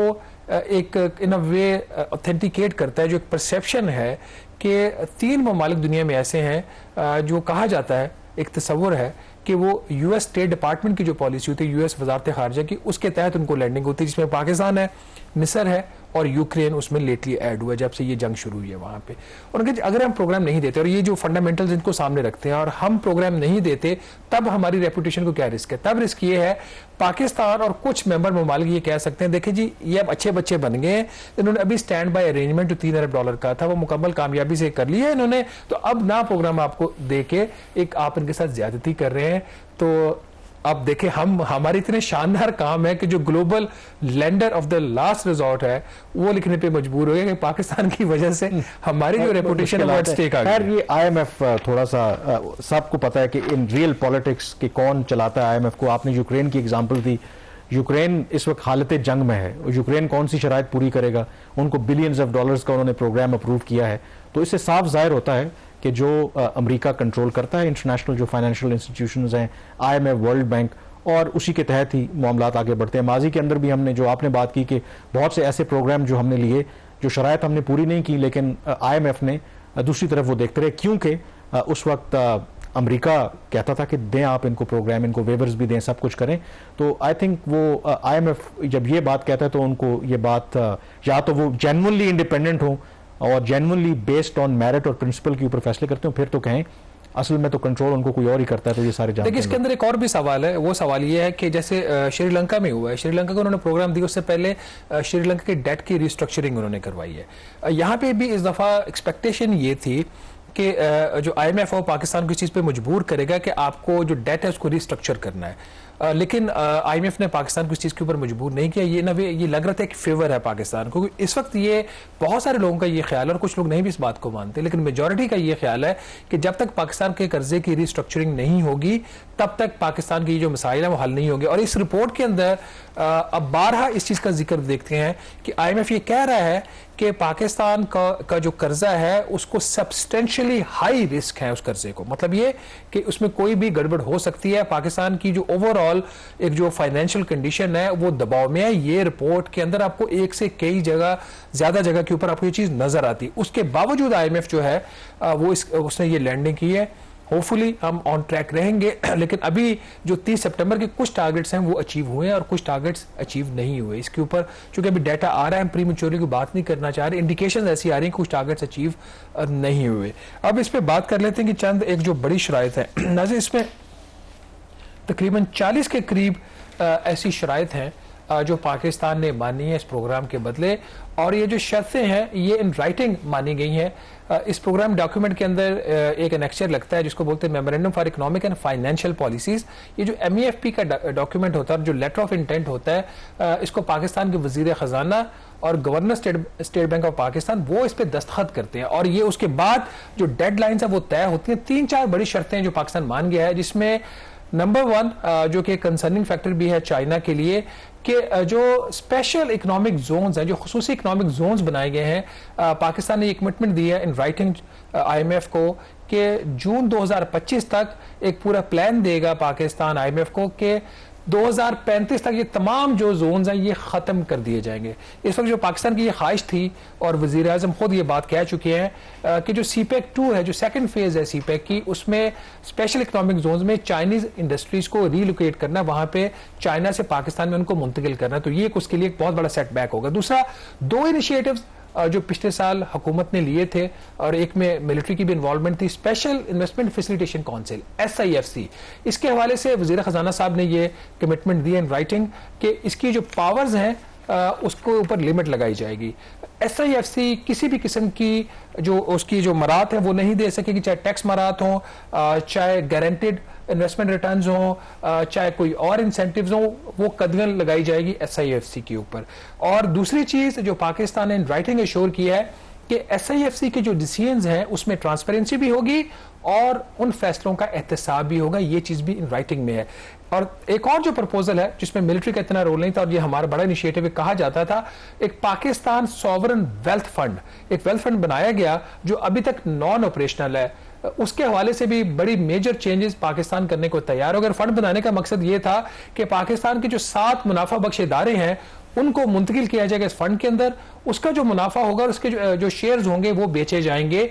एक इन अ वे ऑथेंटिकेट करता है, जो एक परसेप्शन है कि 3 ममालिक दुनिया में ऐसे हैं जो कहा जाता है, एक तस्वुर है कि वो US स्टेट डिपार्टमेंट की जो पॉलिसी होती है, US वजारत खारजा की, उसके तहत उनको लैंडिंग होती है, जिसमें पाकिस्तान है, मिस्र है और यूक्रेन उसमें लेटली ऐड हुआ जब से ये जंग शुरू हुई है वहां पे। और अगर हम प्रोग्राम नहीं देते और ये जो फंडामेंटल्स इनको सामने रखते हैं और हम प्रोग्राम नहीं देते तब हमारी रेपुटेशन को क्या रिस्क है। तब रिस्क ये है पाकिस्तान और कुछ मेंबर ममालिक ये कह सकते हैं देखिए जी ये अब अच्छे बच्चे बन गए हैं, इन्होंने अभी स्टैंड बाय अरेंजमेंट जो $3 अरब का था वो मुकम्मल कामयाबी से कर लिया है इन्होंने, तो अब ना प्रोग्राम आपको दे के एक आप इनके साथ ज्यादती कर रहे हैं। तो अब देखें हमारे इतने शानदार काम है कि जो global lender of the last resort है वो लिखने पे मजबूर हो गए कि पाकिस्तान की वजह से हमारी जो रेपुटेशन है वो एट स्टेक आ गई। ये IMF थोड़ा सा सबको पता है कि इन रियल पॉलिटिक्स के कौन चलाता है IMF को। आपने यूक्रेन की एग्जांपल दी, यूक्रेन इस वक्त हालत जंग में है, यूक्रेन कौन सी शराइत पूरी करेगा, उनको बिलियंस ऑफ डॉलर्स का उन्होंने प्रोग्राम अप्रूव किया है। तो इससे साफ जाहिर होता है कि जो अमेरिका कंट्रोल करता है इंटरनेशनल जो फाइनेंशियल इंस्टीट्यूशंस हैं, IMF, वर्ल्ड बैंक, और उसी के तहत ही मामलात आगे बढ़ते हैं। माजी के अंदर भी हमने जो आपने बात की कि बहुत से ऐसे प्रोग्राम जो हमने लिए जो शराइत हमने पूरी नहीं की, लेकिन IMF ने दूसरी तरफ वो देखते रहे, क्योंकि उस वक्त अमेरिका कहता था कि दें आप इनको प्रोग्राम, इनको वेवर्स भी दें, सब कुछ करें। तो आई थिंक वो IMF जब ये बात कहता है तो उनको ये बात या तो वो जेन्युइनली इंडिपेंडेंट हो और जेन्युइनली बेस्ड ऑन मेरिट और प्रिंसिपल के ऊपर फैसले करते हो, फिर तो कहें असल में तो कंट्रोल उनको कोई और ही करता है, तो ये सारे जानते देखिए इसके अंदर एक और भी सवाल है। वो सवाल ये है कि जैसे श्रीलंका में हुआ है, श्रीलंका को उन्होंने प्रोग्राम दिया, उससे पहले श्रीलंका के डेट की रिस्ट्रक्चरिंग उन्होंने करवाई है। यहाँ पे भी इस दफा एक्सपेक्टेशन ये थी कि जो IMF वो पाकिस्तान को इस चीज़ पे मजबूर करेगा कि आपको जो डेट है उसको रिस्ट्रक्चर करना है, लेकिन IMF ने पाकिस्तान को इस चीज़ के ऊपर मजबूर नहीं किया। ये लग रहा था कि फेवर है पाकिस्तान को, क्योंकि इस वक्त ये बहुत सारे लोगों का ये ख्याल है और कुछ लोग नहीं भी इस बात को मानते, लेकिन मेजॉरिटी का ये ख्याल है कि जब तक पाकिस्तान के कर्जे की रिस्ट्रक्चरिंग नहीं होगी तब तक पाकिस्तान की जो मसाइल है वो हल नहीं होंगे। और इस रिपोर्ट के अंदर अब बारहा इस चीज़ का जिक्र देखते हैं कि IMF ये कह रहा है कि पाकिस्तान का जो कर्जा है उसको सब्सटेंशियली हाई रिस्क है उस कर्जे को, मतलब ये कि उसमें कोई भी गड़बड़ हो सकती है। पाकिस्तान की जो ओवरऑल एक जो फाइनेंशियल कंडीशन है वो दबाव में है। ये रिपोर्ट के अंदर आपको एक से कई जगह, ज्यादा जगह के ऊपर आपको ये चीज नजर आती है। उसके बावजूद IMF जो है वो उसने ये लैंडिंग की है। होपफुली हम ऑन ट्रैक रहेंगे, लेकिन अभी जो 30 सितंबर के कुछ टारगेट्स हैं वो अचीव हुए हैं और कुछ टारगेट्स अचीव नहीं हुए। इसके ऊपर चूंकि अभी डाटा आ रहा है, हम प्रीमेच्योरली की बात नहीं करना चाह रहे, इंडिकेशन ऐसी आ रही हैं कुछ टारगेट्स अचीव नहीं हुए। अब इस पर बात कर लेते हैं कि चंद एक जो बड़ी शराइत है नाज़रीन, इसमें तकरीबन 40 के करीब ऐसी शराइत हैं जो पाकिस्तान ने मानी है इस प्रोग्राम के बदले, और ये जो शर्तें हैं ये इन राइटिंग मानी गई हैं। इस प्रोग्राम डॉक्यूमेंट के अंदर एक एनेक्चर लगता है जिसको बोलते हैं memorandum for economic and financial policies. ये जो MEFP का डॉक्यूमेंट होता है, जो लेटर ऑफ इंटेंट होता है, इसको पाकिस्तान के वजीर खजाना और governor state bank of Pakistan वो इस पे दस्तखत करते हैं, और ये उसके बाद जो डेडलाइंस है वो तय होती हैं। 3-4 बड़ी शर्तें जो पाकिस्तान मान गया है, जिसमें नंबर 1 जो कि कंसर्निंग फैक्टर भी है चाइना के लिए, कि जो स्पेशल इकोनॉमिक जोन्स हैं, जो खुसूसी इकोनॉमिक जोन्स बनाए गए हैं, पाकिस्तान ने ये कमिटमेंट दी है इन राइटिंग IMF को कि जून 2025 तक एक पूरा प्लान देगा पाकिस्तान IMF को कि 2035 तक ये तमाम जो जोन्स हैं ये खत्म कर दिए जाएंगे। इस वक्त जो पाकिस्तान की ये ख्वाहिश थी, और वजीर आज़म खुद ये बात कह चुके हैं कि जो CPEC 2 है, जो सेकंड फेज है CPEC की, उसमें स्पेशल इकोनॉमिक जोन्स में चाइनीज इंडस्ट्रीज को रीलोकेट करना, वहां पे चाइना से पाकिस्तान में उनको मुंतकिल करना, तो ये उसके लिए एक बहुत बड़ा सेटबैक होगा। दूसरा, 2 इनिशिएटिव्स जो पिछले साल हुकूमत ने लिए थे और एक में मिलिट्री की भी इन्वॉल्वमेंट थी, special investment facilitation council SIFC, इसके हवाले से वजीर खजाना साहब ने ये कमिटमेंट दी इन राइटिंग कि इसकी जो पावर्स हैं उसको ऊपर लिमिट लगाई जाएगी। SIFC किसी भी किस्म की जो उसकी जो मरात है वो नहीं दे सकेगी, चाहे टैक्स मरात हो, चाहे गारंटेड इन्वेस्टमेंट रिटर्न्स हो, चाहे कोई और इंसेंटिव्स हो, वो कदगन लगाई जाएगी SIFC के ऊपर। और दूसरी चीज जो पाकिस्तान ने इन राइटिंग एश्योर किया है कि SIFC के जो डिसीजंस हैं उसमें ट्रांसपेरेंसी भी होगी और उन फैसलों का एहतसाब भी होगा, ये चीज भी इन राइटिंग में है। और एक और जो प्रपोजल है जिसमें मिलिट्री का इतना रोल नहीं था, और ये हमारा बड़ा इनिशिएटिव कहा जाता था, एक पाकिस्तान सॉवरन वेल्थ फंड, एक वेल्थ फंड बनाया गया जो अभी तक नॉन ऑपरेशनल है। उसके हवाले से भी बड़ी मेजर चेंजेस पाकिस्तान करने को तैयार हो गया। फंड बनाने का मकसद ये था कि पाकिस्तान के जो 7 मुनाफा बख्श इदारे हैं उनको मुंतकिल किया जाएगा इस फंड के अंदर। उसका जो मुनाफा होगा, उसके जो शेयर्स होंगे वो बेचे जाएंगे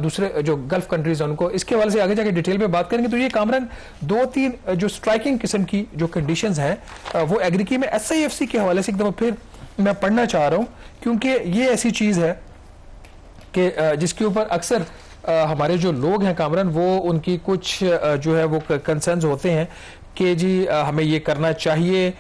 दूसरे जो गल्फ कंट्रीज हैं उनको। इसके हवाले से आगे जाके डिटेल में बात करेंगे। तो ये कामरान 2-3 जो स्ट्राइकिंग किस्म की जो कंडीशंस हैं वो एग्री की। में SIFC के हवाले से एक दफा फिर मैं पढ़ना चाह रहा हूँ, क्योंकि ये ऐसी चीज है कि जिसके ऊपर अक्सर हमारे जो लोग हैं कामरान, वो उनकी कुछ जो है वो कंसर्न्स होते हैं कि जी हमें ये करना चाहिए,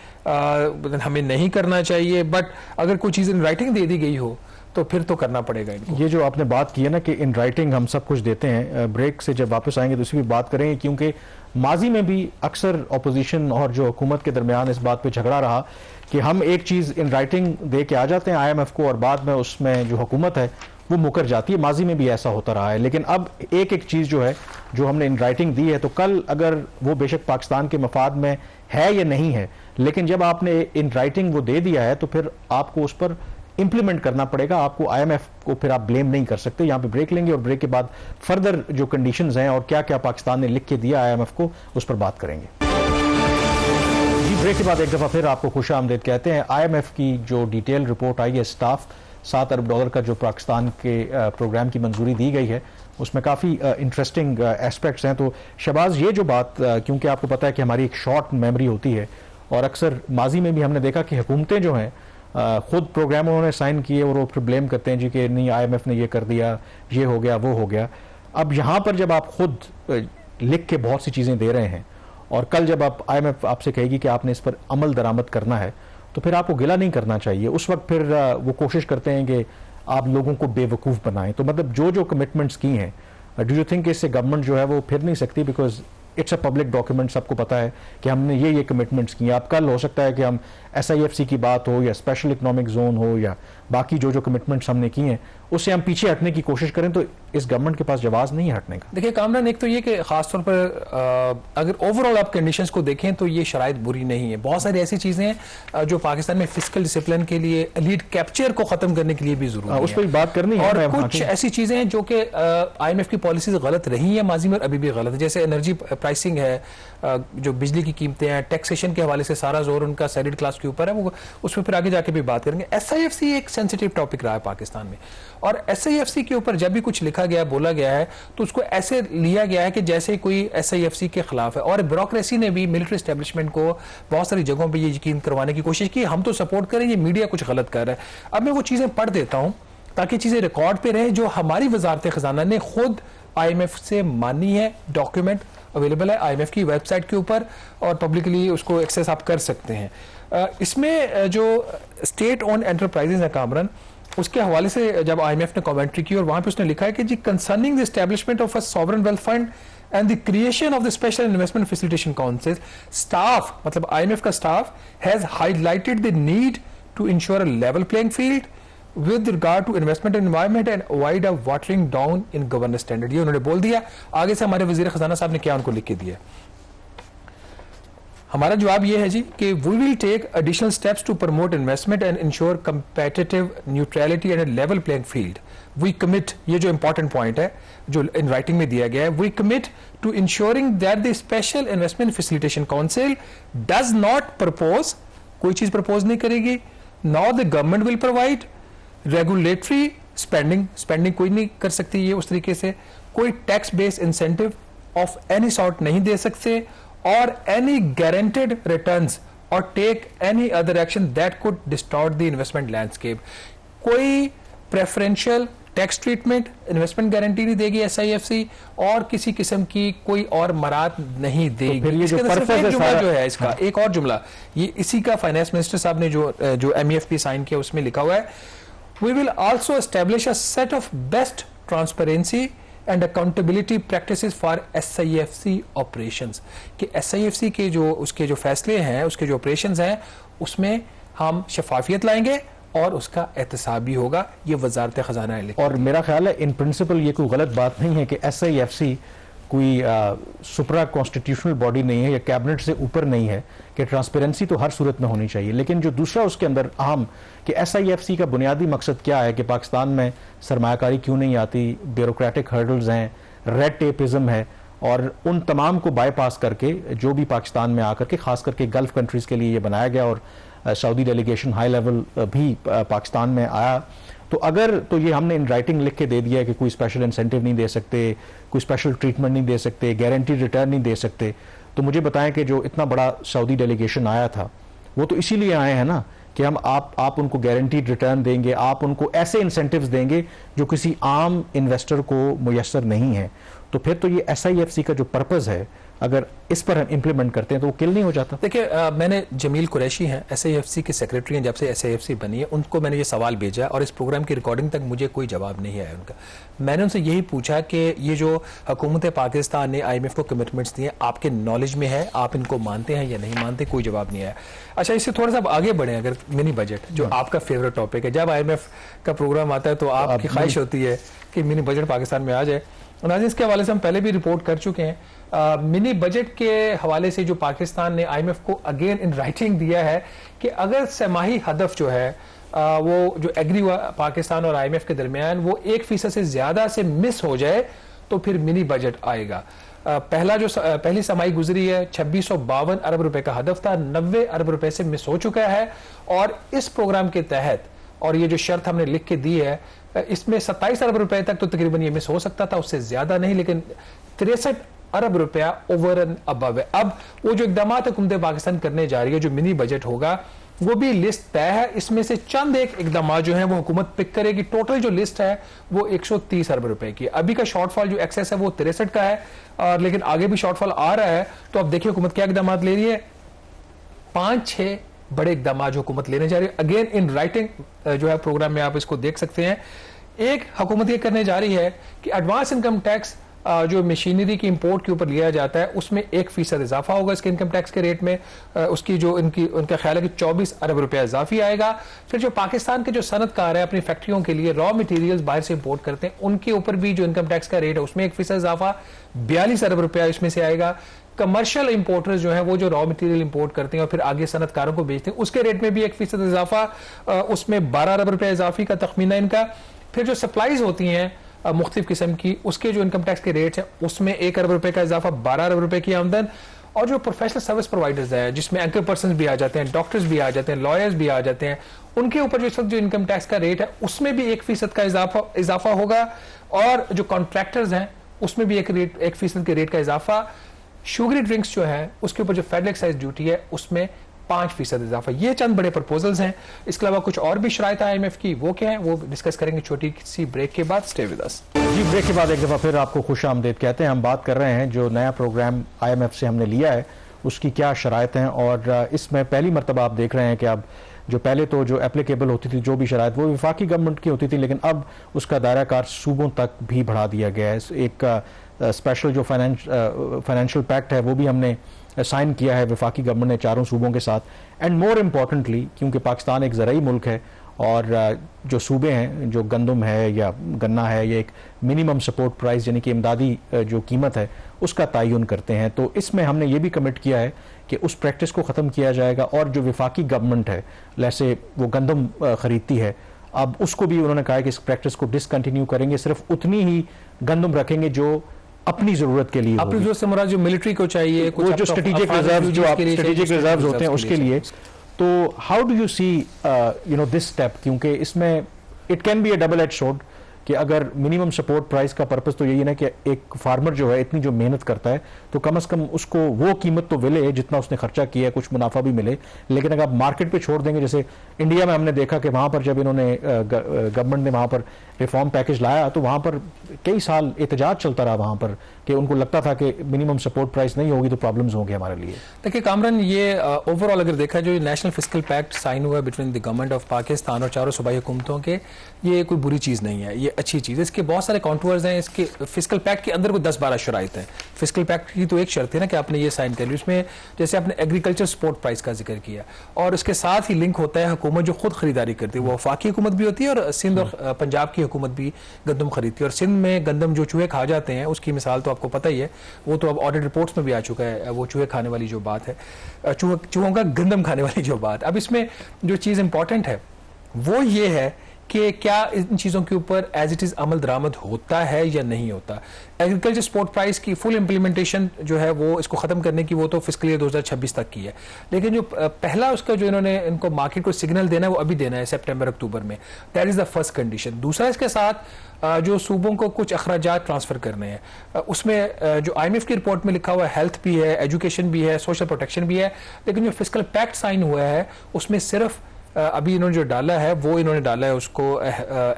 हमें नहीं करना चाहिए, बट अगर कोई चीज़ इन राइटिंग दे दी गई हो तो फिर तो करना पड़ेगा इनको। ये जो आपने बात की है ना कि इन राइटिंग हम सब कुछ देते हैं, ब्रेक से जब वापस आएंगे तो इसी भी बात करेंगे, क्योंकि माजी में भी अक्सर अपोजिशन और जो हुकूमत के दरमियान इस बात पे झगड़ा रहा कि हम एक चीज़ इन राइटिंग दे के आ जाते हैं IMF को और बाद में उसमें जो हुकूमत है वो मुकर जाती है। माजी में भी ऐसा होता रहा है, लेकिन अब एक एक चीज़ जो है जो हमने इन राइटिंग दी है, तो कल अगर वो बेशक पाकिस्तान के मफाद में है या नहीं है, लेकिन जब आपने इन राइटिंग वो दे दिया है तो फिर आपको उस पर इंप्लीमेंट करना पड़ेगा। आपको IMF को फिर आप ब्लेम नहीं कर सकते। यहाँ पे ब्रेक लेंगे और ब्रेक के बाद फर्दर जो कंडीशंस हैं और क्या क्या पाकिस्तान ने लिख के दिया IMF को, उस पर बात करेंगे। जी, ब्रेक के बाद एक दफ़ा फिर आपको खुश आमदीद कहते हैं। IMF की जो डिटेल रिपोर्ट आई है, स्टाफ $7 अरब का जो पाकिस्तान के प्रोग्राम की मंजूरी दी गई है, उसमें काफ़ी इंटरेस्टिंग एस्पेक्ट्स हैं। तो शहबाज, ये जो बात, क्योंकि आपको पता है कि हमारी एक शॉर्ट मेमोरी होती है और अक्सर माजी में भी हमने देखा कि हुकूमतें जो हैं खुद प्रोग्राम उन्होंने साइन किए और वो फिर ब्लेम करते हैं जी कि नहीं IMF ने ये कर दिया, ये हो गया, वो हो गया। अब यहाँ पर जब आप खुद लिख के बहुत सी चीज़ें दे रहे हैं और कल जब आप IMF आपसे कहेगी कि आपने इस पर अमल दरामद करना है, तो फिर आपको गिला नहीं करना चाहिए। उस वक्त फिर वो कोशिश करते हैं कि आप लोगों को बेवकूफ़ बनाएं। तो मतलब जो कमिटमेंट्स की हैं, डू यू थिंक इससे गवर्नमेंट जो है वो फिर नहीं सकती? Because it's a public document, सबको पता है कि हमने ये कमिटमेंट्स की हैं। अब कल हो सकता है कि हम SIFC की बात हो या स्पेशल इकोनॉमिक जोन हो या बाकी जो कमिटमेंट्स हमने की हैं उससे हम पीछे हटने की कोशिश करें, तो इस गवर्नमेंट के पास जवाब नहीं हटने का। देखिए कामरान, एक तो ये कि खासतौर पर अगर ओवरऑल आप कंडीशंस को देखें तो ये शराइत बुरी नहीं है। बहुत सारी ऐसी चीज़ें हैं जो पाकिस्तान में फिस्कल डिसिप्लिन के लिए, एलीट कैप्चर को ख़त्म करने के लिए भी ज़रूरी है। उस पर बात करनी है। और कुछ ऐसी चीज़ें हैं जो कि IMF की पॉलिसीज गलत रही हैं माजी में, अभी भी गलत है। जैसे एनर्जी प्राइसिंग है, जो बिजली की कीमतें हैं, टैक्सेशन के हवाले से सारा जोर उनका सैलरीड क्लास के ऊपर है, वो उसमें फिर आगे जाके भी बात करेंगे। SIFC एक सेंसिटिव टॉपिक रहा है पाकिस्तान में, और SIFC के ऊपर जब भी कुछ लिखा गया, बोला गया है, तो उसको ऐसे लिया गया है कि जैसे कोई SIFC के खिलाफ है। और ब्यूरोक्रेसी ने भी मिलिट्री एस्टेब्लिशमेंट को बहुत सारी जगहों पर ये यकीन करवाने की कोशिश की, हम तो सपोर्ट करें, ये मीडिया कुछ गलत कर रहा है। अब मैं वो चीज़ें पढ़ देता हूँ ताकि चीज़ें रिकॉर्ड पे रहे जो हमारी वजारत खजाना ने खुद IMF से मानी है। डॉक्यूमेंट अवेलेबल है IMF की वेबसाइट के ऊपर और पब्लिकली उसको एक्सेस आप कर सकते हैं। इसमें जो स्टेट ओन एंटरप्राइजेज है कामरान, उसके हवाले से जब IMF ने कमेंट्री की और वहां पे उसने लिखा है कि जी concerning the establishment of a sovereign wealth fund and the creation of the special investment facilitation council, staff मतलब IMF का staff has highlighted the need to ensure a level playing field with regard to investment environment and avoid a watering down in governance standard। ये उन्होंने बोल दिया। आगे से हमारे वजीर खजाना साहब ने क्या उनको लिख के दिया, हमारा जवाब ये है जी कि we will take additional steps to promote investment and ensure competitive neutrality and a level playing field। we commit, ये जो important point है जो in writing में दिया गया है, we commit to ensuring that the special investment facilitation council does not propose, कोई चीज propose नहीं करेगी, nor the government will provide regulatory spending कोई नहीं कर सकती ये उस तरीके से, कोई tax based incentive of any sort नहीं दे सकते, और एनी गारंटेड रिटर्न्स और take any other action that could distort the investment landscape. कोई preferential tax treatment, investment guarantee नहीं देगी SIFC, और किसी किस्म की कोई और मराद नहीं देगी। तो ये जुमला जो है इसका, हाँ। एक और जुमला ये इसी का फाइनेंस मिनिस्टर साहब ने जो MEFP साइन किया उसमें लिखा हुआ है, we will also establish a set of best transparency and accountability practices for SIFC operations। कि SIFC के जो उसके जो फैसले हैं, उसके जो ऑपरेशंस हैं, उसमें हम शफाफियत लाएंगे और उसका एहतसाब भी होगा। ये वजारत खजाना है। और मेरा ख्याल है इन प्रिंसिपल ये कोई गलत बात नहीं है कि SIFC कोई सुप्रा कॉन्स्टिट्यूशनल बॉडी नहीं है या कैबिनेट से ऊपर नहीं है, कि ट्रांसपेरेंसी तो हर सूरत में होनी चाहिए। लेकिन जो दूसरा उसके अंदर अहम कि SIFC का बुनियादी मकसद क्या है, कि पाकिस्तान में सरमायाकारी क्यों नहीं आती, ब्यूरोक्रेटिक हर्डल्स हैं, रेड टेपिज्म है, और उन तमाम को बाईपास करके जो भी पाकिस्तान में आकर के खास करके गल्फ कंट्रीज़ के लिए ये बनाया गया, और सऊदी डेलीगेशन हाई लेवल भी पाकिस्तान में आया। तो अगर तो ये हमने इन राइटिंग लिख के दे दिया है कि कोई स्पेशल इंसेंटिव नहीं दे सकते, कोई स्पेशल ट्रीटमेंट नहीं दे सकते, गारंटीड रिटर्न नहीं दे सकते, तो मुझे बताएं कि जो इतना बड़ा सऊदी डेलीगेशन आया था वो तो इसीलिए आए हैं ना कि हम आप उनको गारंटीड रिटर्न देंगे, आप उनको ऐसे इंसेंटिव्स देंगे जो किसी आम इन्वेस्टर को मुयस्सर नहीं है। तो फिर तो ये SIFC का जो पर्पज़ है, अगर इस पर हम इंप्लीमेंट करते हैं तो वो किल नहीं हो जाता। देखिए मैंने जमील कुरैशी हैं, SIFC के सेक्रेटरी हैं जब से SIFC बनी है, उनको मैंने ये सवाल भेजा और इस प्रोग्राम की रिकॉर्डिंग तक मुझे कोई जवाब नहीं आया उनका। मैंने उनसे यही पूछा कि ये जो हुकूमत पाकिस्तान ने IMF को कमिटमेंट्स दिए आपके नॉलेज में है, आप इनको मानते हैं या नहीं मानते, कोई जवाब नहीं आया। अच्छा, इससे थोड़ा सा आगे बढ़े, अगर मिनी बजट जो आपका फेवरेट टॉपिक है, जब IMF का प्रोग्राम आता है तो आपकी ख्वाहिश होती है कि मिनी बजट पाकिस्तान में आ जाए। नाज़रीन, इसके हवाले से हम पहले भी रिपोर्ट कर चुके हैं। मिनी बजट के हवाले से जो पाकिस्तान ने IMF को अगेन इन राइटिंग दिया है कि अगर सहमाही हदफ जो है वो जो एग्री हुआ पाकिस्तान और IMF के दरमियान वो 1% से ज्यादा से मिस हो जाए तो फिर मिनी बजट आएगा। पहली समाई गुजरी है, 2652 अरब रुपए का हदफ था, 90 अरब रुपए से मिस हो चुका है। और इस प्रोग्राम के तहत, और ये जो शर्त हमने लिख के दी है, इसमें 27 अरब रुपए तक तो तकरीबन ये मिस हो सकता था, उससे ज्यादा नहीं, लेकिन 63 अरब रुपया ओवर एंड अबव है। अब वो जो इकदाम हुकूमत पाकिस्तान करने जा रही है, जो मिनी बजट होगा, वो भी लिस्ट तय है। इसमें से चंद एक इकदाम जो हैं वो हुकूमत पिक करेगी। टोटल जो लिस्ट है वो 130 अरब रुपए की। अभी का शॉर्टफॉल जो एक्सेस है वो 63 का है, और लेकिन आगे भी शॉर्टफॉल आ रहा है। तो अब देखिए हुकूमत क्या इकदाम ले रही है। 5-6 बड़े इकदाम जो हुकूमत लेने जा रही है, अगेन इन राइटिंग जो है प्रोग्राम में आप इसको देख सकते हैं। एक हुकूमत ये करने जा रही है कि एडवांस इनकम टैक्स जो मशीनरी की इंपोर्ट के ऊपर लिया जाता है उसमें 1% इजाफा होगा इसके इनकम टैक्स के रेट में। उसकी जो उनका ख्याल है कि 24 अरब रुपया इजाफी आएगा। फिर जो पाकिस्तान के जो सनतकार है अपनी फैक्ट्रियों के लिए रॉ मटेरियल्स बाहर से इंपोर्ट करते हैं, उनके ऊपर भी जो इनकम टैक्स का रेट है उसमें 1% इजाफा, 42 अरब रुपया इसमें से आएगा। कमर्शियल इंपोर्टर्स जो है वो जो रॉ मटेरियल इंपोर्ट करते हैं और फिर आगे सनतकारों को बेचते हैं, उसके रेट में भी 1% इजाफा, उसमें 12 अरब रुपया इजाफी का तखमीना इनका। फिर जो सप्लाईज होती हैं मुख्तलिफ किस्म की, उसके जो इनकम टैक्स के रेट हैं उसमें 1 अरब रुपए का इजाफा, 12 अरब रुपए की आमदन। और जो प्रोफेशनल सर्विस प्रोवाइडर्स हैं जिसमें एंकर पर्सन भी आ जाते हैं, डॉक्टर्स भी आ जाते हैं, लॉयर्स भी आ जाते हैं, उनके ऊपर जो इस वक्त जो इनकम टैक्स का रेट है उसमें भी 1% का इजाफा होगा। और जो कॉन्ट्रैक्टर्स हैं उसमें भी 1% के रेट का इजाफा। शुगरी ड्रिंक्स जो है उसके ऊपर जो फेडरल एक्साइज ड्यूटी है उसमें 5% इजाफा। ये चंद बड़े प्रपोजल्स हैं। इसके अलावा कुछ और भी शराइत IMF की, वो क्या है वो डिस्कस करेंगे छोटी सी ब्रेक के बाद। Stay with us. जी, ब्रेक के बाद एक दफ़ा फिर आपको खुश आमदीद कहते हैं। हम बात कर रहे हैं जो नया प्रोग्राम IMF से हमने लिया है उसकी क्या शराइत हैं, और इसमें पहली मरतबा आप देख रहे हैं कि अब जो पहले तो जो एप्लीकेबल होती थी जो भी शराइत वो वफाकी गवर्नमेंट की होती थी, लेकिन अब उसका दायरा कार सूबों तक भी बढ़ा दिया गया है। एक स्पेशल जो फाइनेंशियल पैक्ट है वो भी हमने साइन किया है वफाकी गवर्नमेंट ने 4 सूबों के साथ। एंड मोर इम्पॉर्टेंटली क्योंकि पाकिस्तान एक ज़राई मुल्क है और जो सूबे हैं जो गंदम है या गन्ना है ये एक मिनिमम सपोर्ट प्राइस यानी कि इमदादी जो कीमत है उसका तयन करते हैं, तो इसमें हमने ये भी कमिट किया है कि उस प्रैक्टिस को ख़त्म किया जाएगा। और जो वफाकी गवर्नमेंट है जैसे वो गंदम ख़रीदती है, अब उसको भी उन्होंने कहा है कि इस प्रैक्टिस को डिसकंटिन्यू करेंगे, सिर्फ उतनी ही गंदम रखेंगे जो अपनी जरूरत के लिए, अपनी जरूरत से मुराद जो मिलिट्री को चाहिए, वो जो स्ट्रेटेजिक रिजर्व जो आप स्ट्रेटेजिक रिजर्व होते हैं उसके लिए। तो how do you see this step, क्योंकि इसमें it can be a double edge sword कि अगर मिनिमम सपोर्ट प्राइस का पर्पस तो यही है ना कि एक फार्मर जो है इतनी जो मेहनत करता है तो कम से कम उसको वो कीमत तो मिले जितना उसने खर्चा किया है, कुछ मुनाफा भी मिले। लेकिन अगर आप मार्केट पे छोड़ देंगे, जैसे इंडिया में हमने देखा कि वहां पर जब इन्होंने गवर्नमेंट ने वहां पर रिफॉर्म पैकेज लाया तो वहां पर कई साल एहतजाज चलता रहा वहां पर कि उनको लगता था कि मिनिमम सपोर्ट प्राइस नहीं होगी तो प्रॉब्लम्स होंगे हमारे लिए। देखिए कामरान, ये ओवरऑल अगर देखा जो नेशनल फिस्कल पैक्ट साइन हुआ है between the government of Pakistan और 4 सूबाई हुकूमतों के, ये कोई बुरी चीज़ नहीं है, ये अच्छी चीज़ है। इसके बहुत सारे कॉन्टूअर्स हैं। इसके फिस्कल पैक्ट के अंदर कोई 10-12 शराइत हैं। फिस्कल पैक्ट की तो एक शर्त है ना कि आपने ये साइन कर ली, उसमें जैसे आपने एग्रीकल्चर सपोर्ट प्राइस का जिक्र किया और उसके साथ ही लिंक होता है हुकूमत जो खुद खरीदारी करती है, वो वफाकी हुकूमत भी होती है और सिंध और पंजाब की हुकूमत भी गंदम खरीदती है। और सिंध में गंदम जो चूहे खा जाते हैं उसकी मिसाल तो आपको पता ही है, वो तो अब ऑडिट रिपोर्ट्स में भी आ चुका है, वो चूहे खाने वाली जो बात है, चूहों का गंदम खाने वाली जो बात। अब इसमें जो चीज़ इंपॉर्टेंट है वो ये है कि क्या इन चीज़ों के ऊपर एज इट इज़ अमल दरामद होता है या नहीं होता। एग्रीकल्चर सपोर्ट प्राइस की फुल इम्प्लीमेंटेशन जो है वो इसको ख़त्म करने की वो तो फिस्कल ईयर 2026 तक की है, लेकिन जो पहला उसका जो इन्होंने इनको मार्केट को सिग्नल देना है वो अभी देना है सितंबर अक्टूबर में। That is the first condition. दूसरा, इसके साथ जो सूबों को कुछ अखराजात ट्रांसफ़र करने हैं, उसमें जो IMF की रिपोर्ट में लिखा हुआ है हेल्थ भी है, एजुकेशन भी है, सोशल प्रोटेक्शन भी है, लेकिन जो फिस्कल पैक्ट साइन हुआ है उसमें सिर्फ अभी इन्होंने जो डाला है वो इन्होंने डाला है उसको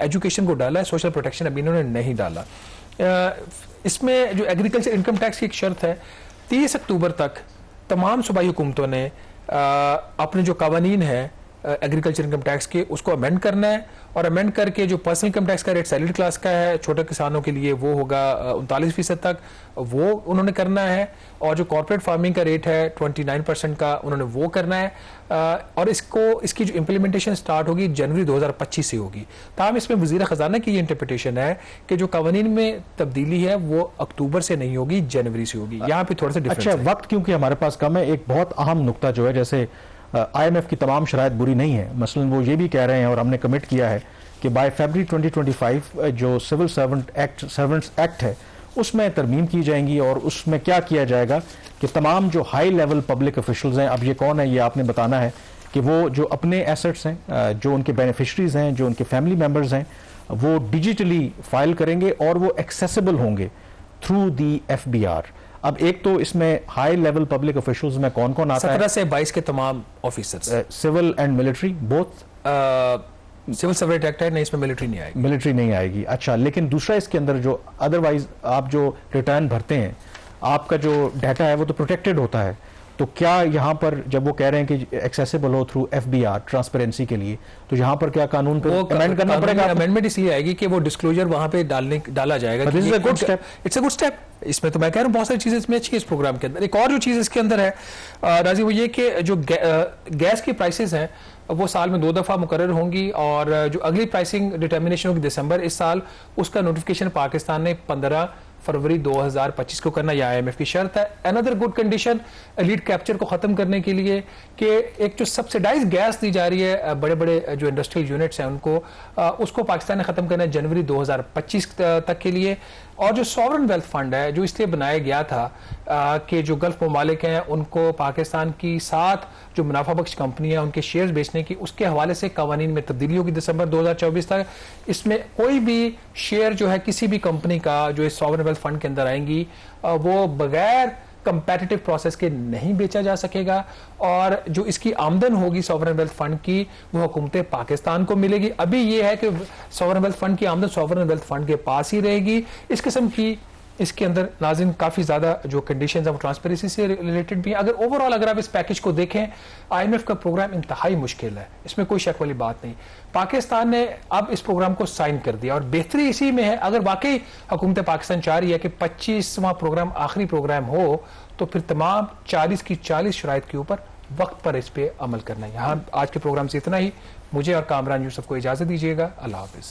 एजुकेशन को डाला है, सोशल प्रोटेक्शन अभी इन्होंने नहीं डाला। इसमें जो एग्रीकल्चर इनकम टैक्स की एक शर्त है, 30 अक्टूबर तक तमाम सूबाई हुकूमतों ने अपने जो कावानीन है एग्रीकल्चर इनकम टैक्स के उसको अमेंड करना है, और अमेंड करके जो पर्सनल इनकम टैक्स का रेट सैलरी क्लास का है छोटे किसानों के लिए वो होगा 39% तक, वो उन्होंने करना है। और जो कॉर्पोरेट फार्मिंग का रेट है 29% का उन्होंने वो करना है। और इसकी जो इम्प्लीमेंटेशन स्टार्ट होगी जनवरी 2025 से होगी। ताहम इसमें वज़ीर ख़जाना की ये इंटरप्रिटेशन है कि जो कवानीन में तब्दीली है वो अक्टूबर से नहीं होगी, जनवरी से होगी। यहाँ पे थोड़ा सा डिफरेंस है। अच्छा, वक्त क्योंकि हमारे पास कम है, एक बहुत अहम नुकता जो है, जैसे IMF की तमाम शराइत बुरी नहीं है, मसलन वो ये भी कह रहे हैं और हमने कमिट किया है कि बाय फरवरी 2025 जो सिविल सर्वेंट्स एक्ट है उसमें तरमीम की जाएंगी, और उसमें क्या किया जाएगा कि तमाम जो हाई लेवल पब्लिक ऑफिशियल्स हैं, अब ये कौन है ये आपने बताना है, कि वो जो अपने एसेट्स हैं, जो उनके बेनिफिशरीज हैं, जो उनके फैमिली मेम्बर्स हैं, वो डिजिटली फाइल करेंगे और वो एक्सेसिबल होंगे थ्रू दी FBR। अब एक तो इसमें हाई लेवल पब्लिक ऑफिशियल्स में कौन कौन आता है? 17 से 22 के तमाम officers, civil and military both? Civil service act है, नहीं इसमें मिलिट्री नहीं आएगी। मिलिट्री नहीं आएगी, अच्छा। लेकिन दूसरा इसके अंदर जो अदरवाइज आप जो रिटर्न भरते हैं, आपका जो डाटा है वो तो प्रोटेक्टेड होता है, तो क्या यहाँ पर जब वो कह रहे हैं कि एक्सेसिबल हो थ्रू एफबीआर ट्रांसपेरेंसी के लिए, तो यहाँ पर क्या कानून पे अमेंड करना पड़ेगा? अमेंडमेंट इसलिए आएगी कि वो डिस्क्लोजर वहां पे डाला जाएगा। It's a good step. It's a good step. इसमें तो मैं कह रहा हूँ बहुत सारी चीजें इसमें अच्छी है इस प्रोग्राम के अंदर। एक और जो चीज इसके अंदर है राजी, वो ये कि जो गैस की प्राइसेस हैं वो साल में 2 दफा मुकर्रर होंगी, और जो अगली प्राइसिंग डिटर्मिनेशन होगी दिसंबर इस साल, उसका नोटिफिकेशन पाकिस्तान ने 15 फरवरी 2025 को करना, यह IMF की शर्त है। Another good condition lead capture को खत्म करने के लिए कि एक जो सब्सिडाइज गैस दी जा रही है बड़े बड़े जो इंडस्ट्रियल यूनिट्स हैं उनको, उसको पाकिस्तान ने खत्म करना है जनवरी 2025 तक के लिए। और जो सॉवरन वेल्थ फंड है जो इसलिए बनाया गया था कि जो गल्फ ममालिक हैं उनको पाकिस्तान की 7 जो मुनाफा बख्श कंपनी है उनके शेयर्स बेचने की, उसके हवाले से कवानीन में तब्दीली होगी दिसंबर 2024 तक। इसमें कोई भी शेयर जो है किसी भी कंपनी का जो इस सॉवरन वेल्थ फंड के अंदर आएंगी वो बगैर कंपेटिटिव प्रोसेस के नहीं बेचा जा सकेगा, और जो इसकी आमदन होगी सॉवरन वेल्थ फंड की वो हुकूमत पाकिस्तान को मिलेगी। अभी ये है कि सॉवरन वेल्थ फंड की आमदन सॉवरन वेल्थ फंड के पास ही रहेगी। इस किस्म की इसके अंदर नाज़रीन काफ़ी ज़्यादा जो कंडीशंस हैं वो ट्रांसपेरेंसी से रिलेटेड भी हैं। अगर ओवरऑल अगर आप इस पैकेज को देखें, IMF का प्रोग्राम इंतहाई मुश्किल है, इसमें कोई शक वाली बात नहीं। पाकिस्तान ने अब इस प्रोग्राम को साइन कर दिया, और बेहतरी इसी में है अगर वाकई हुकूमत पाकिस्तान चाह रही है कि 25वां प्रोग्राम आखिरी प्रोग्राम हो, तो फिर तमाम 40 की 40 शराइत के ऊपर वक्त पर इस पर अमल करना है। यहाँ आज के प्रोग्राम से इतना ही। मुझे और कामरान यूसुफ को इजाज़त दीजिएगा। अल्लाह हाफिज़।